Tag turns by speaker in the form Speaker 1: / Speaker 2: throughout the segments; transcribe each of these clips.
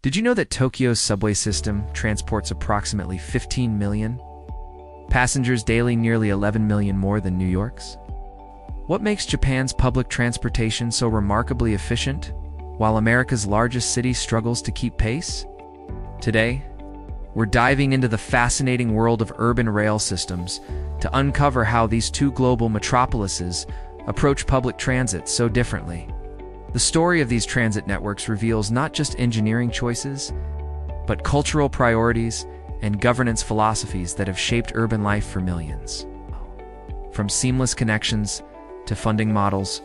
Speaker 1: Did you know that Tokyo's subway system transports approximately 15 million passengers daily, nearly 11 million more than New York's? What makes Japan's public transportation so remarkably efficient, while America's largest city struggles to keep pace? Today, we're diving into the fascinating world of urban rail systems to uncover how these two global metropolises approach public transit so differently. The story of these transit networks reveals not just engineering choices, but cultural priorities and governance philosophies that have shaped urban life for millions. From seamless connections to funding models,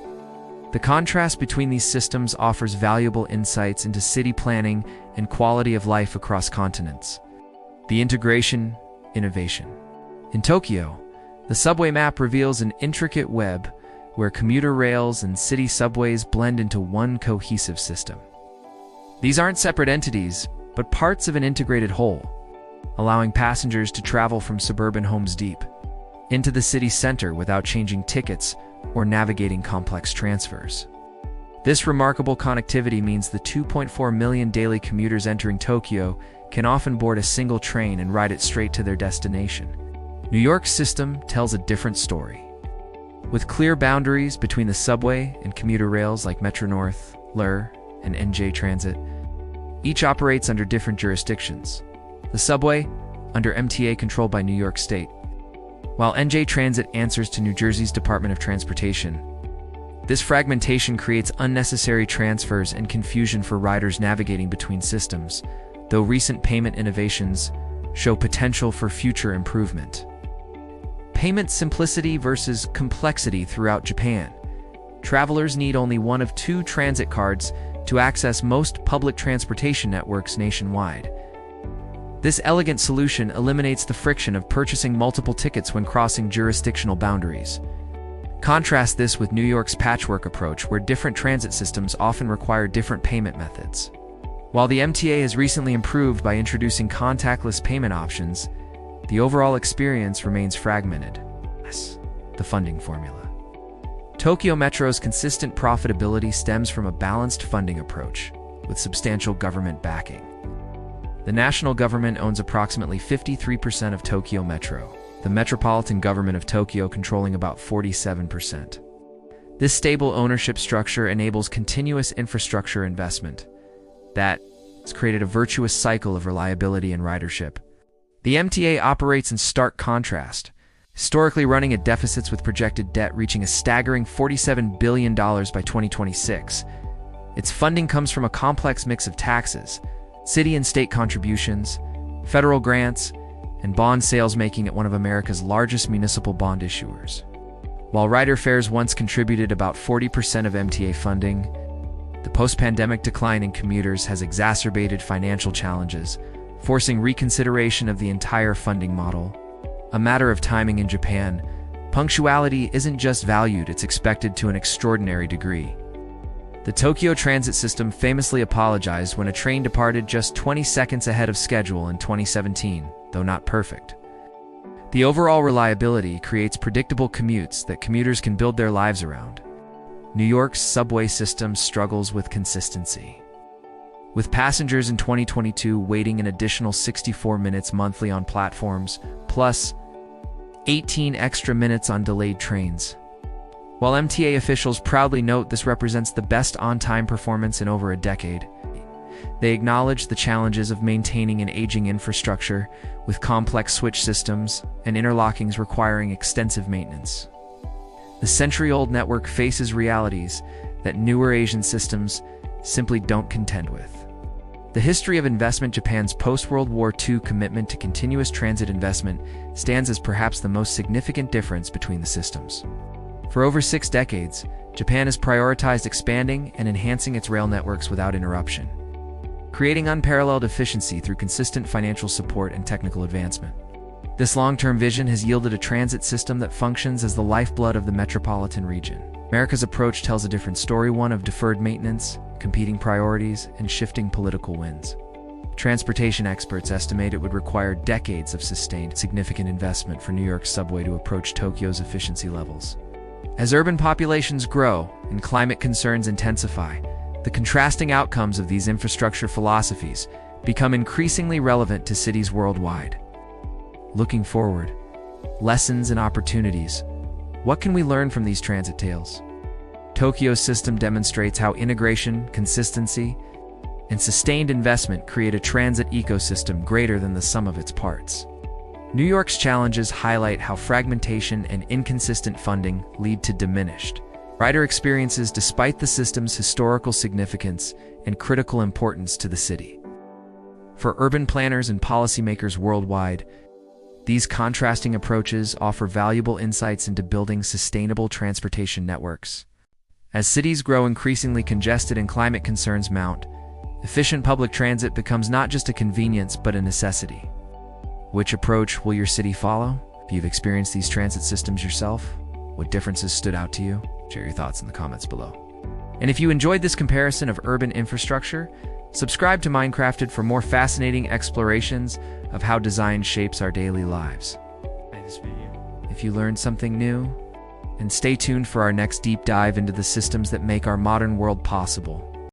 Speaker 1: the contrast between these systems offers valuable insights into city planning and quality of life across continents. The integration, innovation. In Tokyo, the subway map reveals an intricate web where commuter rails and city subways blend into one cohesive system. These aren't separate entities, but parts of an integrated whole, allowing passengers to travel from suburban homes deep into the city center without changing tickets or navigating complex transfers. This remarkable connectivity means the 2.4 million daily commuters entering Tokyo can often board a single train and ride it straight to their destination. New York's system tells a different story. With clear boundaries between the subway and commuter rails like Metro North, LIR, and NJ Transit, each operates under different jurisdictions. The subway, under MTA controlled by New York State, while NJ Transit answers to New Jersey's Department of Transportation. This fragmentation creates unnecessary transfers and confusion for riders navigating between systems, though recent payment innovations show potential for future improvement. Payment simplicity versus complexity throughout Japan. Travelers need only one of two transit cards to access most public transportation networks nationwide. This elegant solution eliminates the friction of purchasing multiple tickets when crossing jurisdictional boundaries. Contrast this with New York's patchwork approach, where different transit systems often require different payment methods. While the MTA has recently improved by introducing contactless payment options, the overall experience remains fragmented. The funding formula. Tokyo Metro's consistent profitability stems from a balanced funding approach, with substantial government backing. The national government owns approximately 53% of Tokyo Metro, the metropolitan government of Tokyo controlling about 47%. This stable ownership structure enables continuous infrastructure investment that has created a virtuous cycle of reliability and ridership. The MTA operates in stark contrast, historically running at deficits with projected debt reaching a staggering $47 billion by 2026. Its funding comes from a complex mix of taxes, city and state contributions, federal grants, and bond sales, making it one of America's largest municipal bond issuers. While rider fares once contributed about 40% of MTA funding, the post-pandemic decline in commuters has exacerbated financial challenges, forcing reconsideration of the entire funding model. A matter of timing in Japan, punctuality isn't just valued, it's expected to an extraordinary degree. The Tokyo Transit System famously apologized when a train departed just 20 seconds ahead of schedule in 2017, though not perfect. The overall reliability creates predictable commutes that commuters can build their lives around. New York's subway system struggles with consistency, with passengers in 2022 waiting an additional 64 minutes monthly on platforms, plus 18 extra minutes on delayed trains. While MTA officials proudly note this represents the best on-time performance in over a decade, they acknowledge the challenges of maintaining an aging infrastructure with complex switch systems and interlockings requiring extensive maintenance. The century-old network faces realities that newer Asian systems simply don't contend with. The history of investment. Japan's post-World War II commitment to continuous transit investment stands as perhaps the most significant difference between the systems. For over 6 decades, Japan has prioritized expanding and enhancing its rail networks without interruption, creating unparalleled efficiency through consistent financial support and technical advancement. This long-term vision has yielded a transit system that functions as the lifeblood of the metropolitan region. America's approach tells a different story, one of deferred maintenance, competing priorities, and shifting political winds. Transportation experts estimate it would require decades of sustained, significant investment for New York's subway to approach Tokyo's efficiency levels. As urban populations grow and climate concerns intensify, The contrasting outcomes of these infrastructure philosophies become increasingly relevant to cities worldwide. Looking forward, lessons and opportunities. What can we learn from these transit tales? Tokyo's system demonstrates how integration, consistency, and sustained investment create a transit ecosystem greater than the sum of its parts. New York's challenges highlight how fragmentation and inconsistent funding lead to diminished rider experiences despite the system's historical significance and critical importance to the city. For urban planners and policymakers worldwide, these contrasting approaches offer valuable insights into building sustainable transportation networks. As cities grow increasingly congested and climate concerns mount, efficient public transit becomes not just a convenience but a necessity. Which approach will your city follow? If you've experienced these transit systems yourself, what differences stood out to you? Share your thoughts in the comments below. And if you enjoyed this comparison of urban infrastructure, subscribe to Mind Creafted for more fascinating explorations of how design shapes our daily lives. If you learned something new, and stay tuned for our next deep dive into the systems that make our modern world possible.